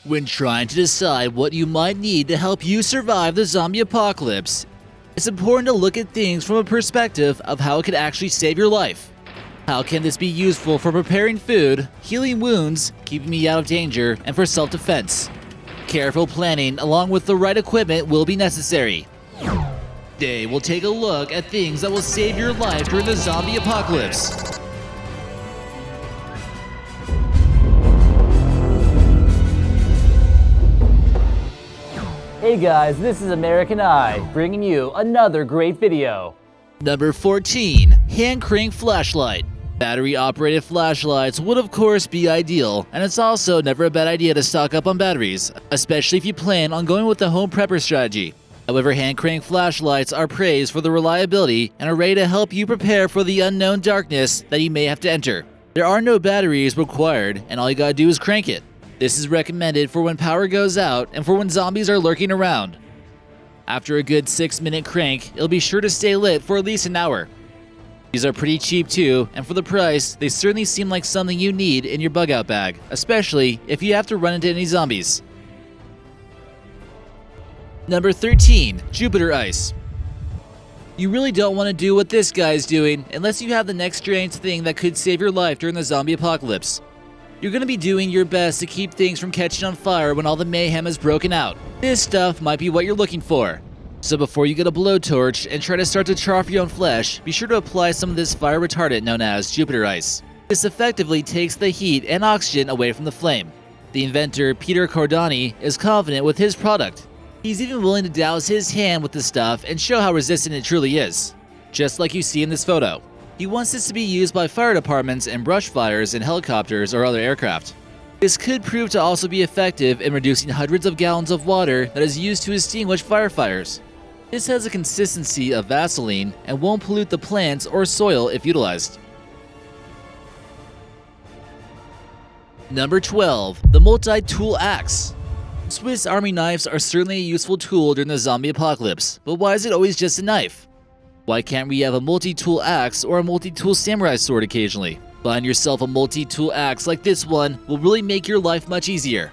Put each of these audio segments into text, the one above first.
When trying to decide what you might need to help you survive the zombie apocalypse, it's important to look at things from a perspective of how it could actually save your life. How can this be useful for preparing food, healing wounds, keeping me out of danger, and for self-defense? Careful planning along with the right equipment will be necessary. Today, we'll take a look at things that will save your life during the zombie apocalypse. Hey guys, this is American Eye, bringing you another great video. Number 14. Hand crank flashlight. Battery-operated flashlights would of course be ideal, and it's also never a bad idea to stock up on batteries, especially if you plan on going with the home prepper strategy. However, hand crank flashlights are praised for their reliability and are ready to help you prepare for the unknown darkness that you may have to enter. There are no batteries required, and all you gotta do is crank it. This is recommended for when power goes out and for when zombies are lurking around. After a good 6-minute crank, it'll be sure to stay lit for at least an hour. These are pretty cheap too, and for the price, they certainly seem like something you need in your bug out bag, especially if you have to run into any zombies. Number 13. Jupiter Ice. You really don't want to do what this guy's doing unless you have the next strange thing that could save your life during the zombie apocalypse. You're going to be doing your best to keep things from catching on fire when all the mayhem has broken out. This stuff might be what you're looking for. So before you get a blowtorch and try to start to char off your own flesh, be sure to apply some of this fire retardant known as Jupiter Ice. This effectively takes the heat and oxygen away from the flame. The inventor, Peter Cordani, is confident with his product. He's even willing to douse his hand with the stuff and show how resistant it truly is. Just like you see in this photo. He wants this to be used by fire departments and brush fires in helicopters or other aircraft. This could prove to also be effective in reducing hundreds of gallons of water that is used to extinguish firefighters. This has a consistency of Vaseline and won't pollute the plants or soil if utilized. Number 12. The MultiTool Axe. Swiss Army knives are certainly a useful tool during the zombie apocalypse, but why is it always just a knife? Why can't we have a multi-tool axe or a multi-tool samurai sword occasionally? Find yourself a multi-tool axe like this one will really make your life much easier.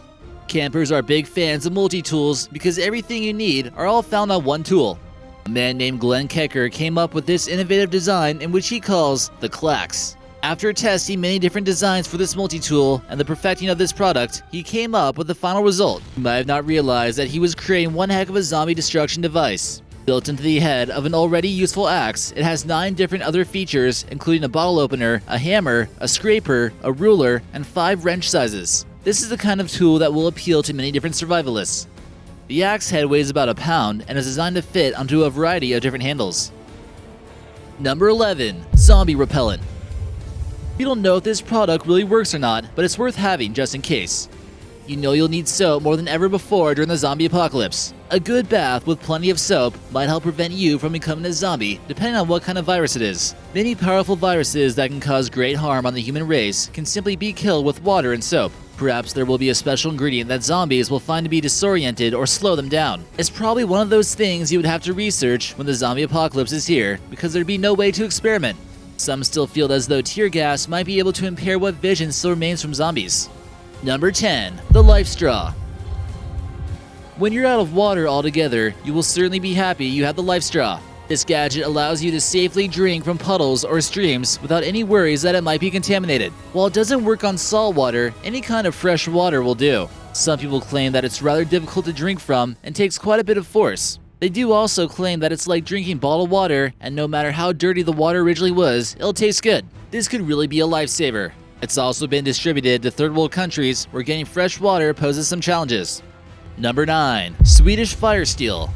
Campers are big fans of multi-tools because everything you need are all found on one tool. A man named Glenn Kecker came up with this innovative design in which he calls the Clax. After testing many different designs for this multi-tool and the perfecting of this product, he came up with the final result. You might have not realized that he was creating one heck of a zombie destruction device. Built into the head of an already useful axe, it has 9 different other features, including a bottle opener, a hammer, a scraper, a ruler, and 5 wrench sizes. This is the kind of tool that will appeal to many different survivalists. The axe head weighs about a pound and is designed to fit onto a variety of different handles. Number 11. Zombie repellent. You don't know if this product really works or not, but it's worth having just in case. You know you'll need soap more than ever before during the zombie apocalypse. A good bath with plenty of soap might help prevent you from becoming a zombie, depending on what kind of virus it is. Many powerful viruses that can cause great harm on the human race can simply be killed with water and soap. Perhaps there will be a special ingredient that zombies will find to be disoriented or slow them down. It's probably one of those things you would have to research when the zombie apocalypse is here, because there'd be no way to experiment. Some still feel as though tear gas might be able to impair what vision still remains from zombies. Number 10. The LifeStraw. When you're out of water altogether, you will certainly be happy you have the LifeStraw. This gadget allows you to safely drink from puddles or streams without any worries that it might be contaminated. While it doesn't work on salt water, any kind of fresh water will do. Some people claim that it's rather difficult to drink from and takes quite a bit of force. They do also claim that it's like drinking bottled water, and no matter how dirty the water originally was, it'll taste good. This could really be a lifesaver. It's also been distributed to third world countries where getting fresh water poses some challenges. Number 9. Swedish fire steel.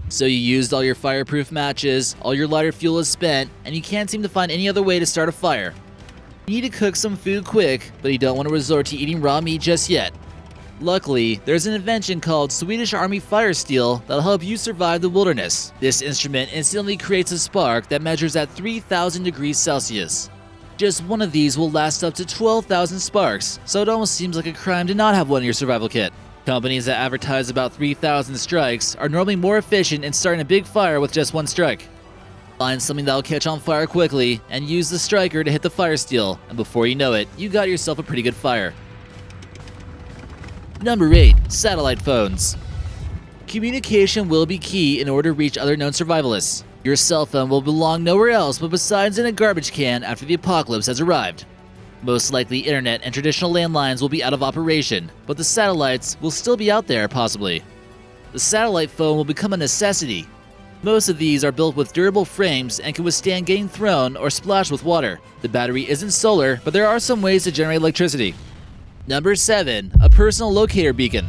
So you used all your fireproof matches, all your lighter fuel is spent, and you can't seem to find any other way to start a fire. You need to cook some food quick, but you don't want to resort to eating raw meat just yet. Luckily, there's an invention called Swedish Army Fire Steel that'll help you survive the wilderness. This instrument instantly creates a spark that measures at 3,000 degrees Celsius. Just one of these will last up to 12,000 sparks, so it almost seems like a crime to not have one in your survival kit. Companies that advertise about 3,000 strikes are normally more efficient in starting a big fire with just one strike. Find something that'll catch on fire quickly and use the striker to hit the fire steel, and before you know it, you got yourself a pretty good fire. Number 8. Satellite phones. Communication will be key in order to reach other known survivalists. Your cell phone will belong nowhere else but besides in a garbage can after the apocalypse has arrived. Most likely internet and traditional landlines will be out of operation, but the satellites will still be out there possibly. The satellite phone will become a necessity. Most of these are built with durable frames and can withstand getting thrown or splashed with water. The battery isn't solar, but there are some ways to generate electricity. Number 7. A personal locator beacon.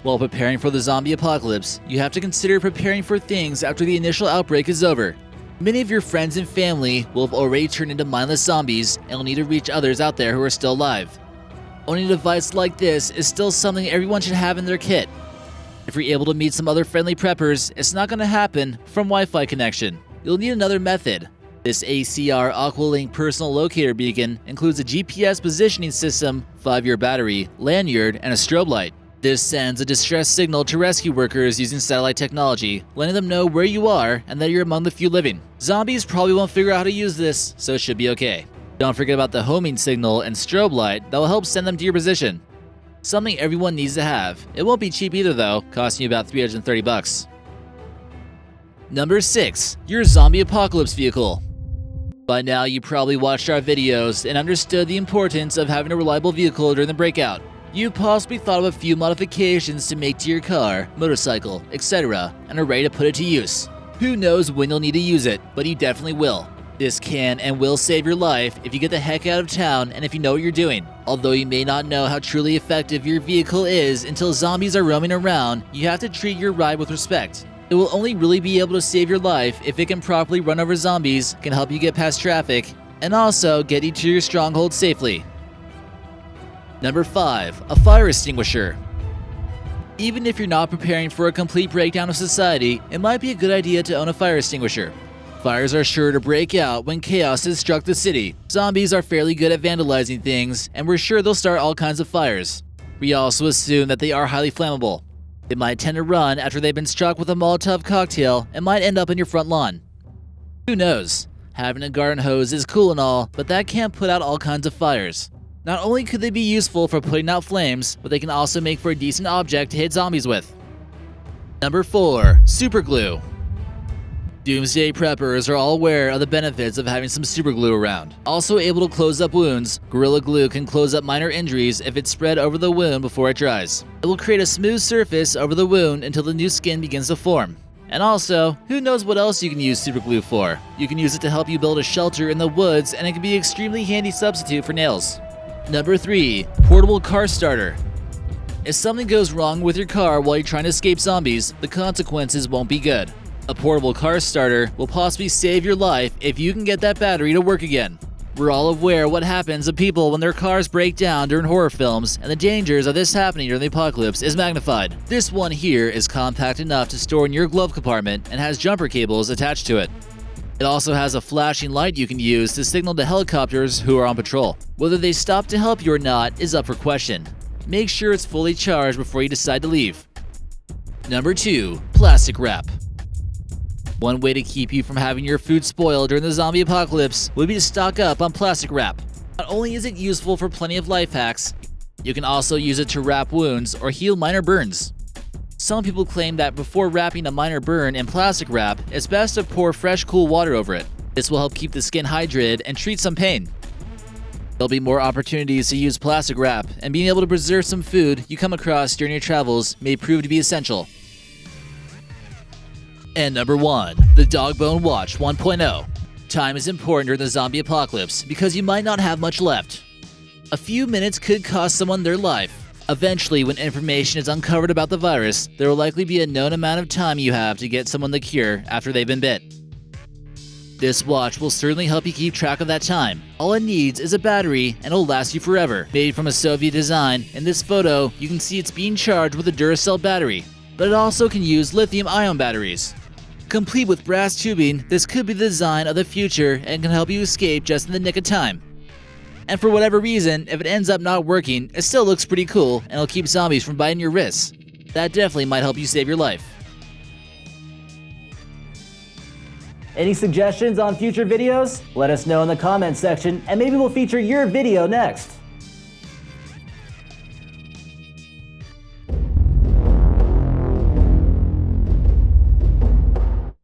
While preparing for the zombie apocalypse, you have to consider preparing for things after the initial outbreak is over. Many of your friends and family will have already turned into mindless zombies and will need to reach others out there who are still alive. Owning a device like this is still something everyone should have in their kit. If you're able to meet some other friendly preppers, it's not going to happen from Wi-Fi connection. You'll need another method. This ACR Aqualink personal locator beacon includes a GPS positioning system, 5-year battery, lanyard, and a strobe light. This sends a distress signal to rescue workers using satellite technology, letting them know where you are and that you're among the few living. Zombies probably won't figure out how to use this, so it should be okay. Don't forget about the homing signal and strobe light that will help send them to your position. Something everyone needs to have. It won't be cheap either though, costing you about $330. Number 6. Your zombie apocalypse vehicle. By now you probably watched our videos and understood the importance of having a reliable vehicle during the breakout. You possibly thought of a few modifications to make to your car, motorcycle, etc. and are ready to put it to use. Who knows when you'll need to use it, but you definitely will. This can and will save your life if you get the heck out of town and if you know what you're doing. Although you may not know how truly effective your vehicle is until zombies are roaming around, you have to treat your ride with respect. It will only really be able to save your life if it can properly run over zombies, can help you get past traffic, and also get you to your stronghold safely. Number 5. A fire extinguisher. Even if you're not preparing for a complete breakdown of society, it might be a good idea to own a fire extinguisher. Fires are sure to break out when chaos has struck the city. Zombies are fairly good at vandalizing things, and we're sure they'll start all kinds of fires. We also assume that they are highly flammable. They might tend to run after they've been struck with a Molotov cocktail and might end up in your front lawn. Who knows? Having a garden hose is cool and all, but that can't put out all kinds of fires. Not only could they be useful for putting out flames, but they can also make for a decent object to hit zombies with. Number 4. Super glue. Doomsday preppers are all aware of the benefits of having some super glue around. Also able to close up wounds, Gorilla Glue can close up minor injuries if it's spread over the wound before it dries. It will create a smooth surface over the wound until the new skin begins to form. And also, who knows what else you can use super glue for? You can use it to help you build a shelter in the woods, and it can be an extremely handy substitute for nails. Number 3. Portable car starter. If something goes wrong with your car while you're trying to escape zombies, the consequences won't be good. A portable car starter will possibly save your life if you can get that battery to work again. We're all aware what happens to people when their cars break down during horror films, and the dangers of this happening during the apocalypse is magnified. This one here is compact enough to store in your glove compartment and has jumper cables attached to it. It also has a flashing light you can use to signal to helicopters who are on patrol. Whether they stop to help you or not is up for question. Make sure it's fully charged before you decide to leave. Number 2. Plastic wrap. One way to keep you from having your food spoil during the zombie apocalypse would be to stock up on plastic wrap. Not only is it useful for plenty of life hacks, you can also use it to wrap wounds or heal minor burns. Some people claim that before wrapping a minor burn in plastic wrap, it's best to pour fresh cool water over it. This will help keep the skin hydrated and treat some pain. There'll be more opportunities to use plastic wrap, and being able to preserve some food you come across during your travels may prove to be essential. And number 1. The Dog Bone Watch 1.0. Time is important during the zombie apocalypse because you might not have much left. A few minutes could cost someone their life. Eventually, when information is uncovered about the virus, there will likely be a known amount of time you have to get someone the cure after they've been bit. This watch will certainly help you keep track of that time. All it needs is a battery and it'll last you forever. Made from a Soviet design, in this photo you can see it's being charged with a Duracell battery, but it also can use lithium-ion batteries. Complete with brass tubing, this could be the design of the future and can help you escape just in the nick of time. And for whatever reason, if it ends up not working, it still looks pretty cool and it'll keep zombies from biting your wrists. That definitely might help you save your life. Any suggestions on future videos? Let us know in the comments section and maybe we'll feature your video next.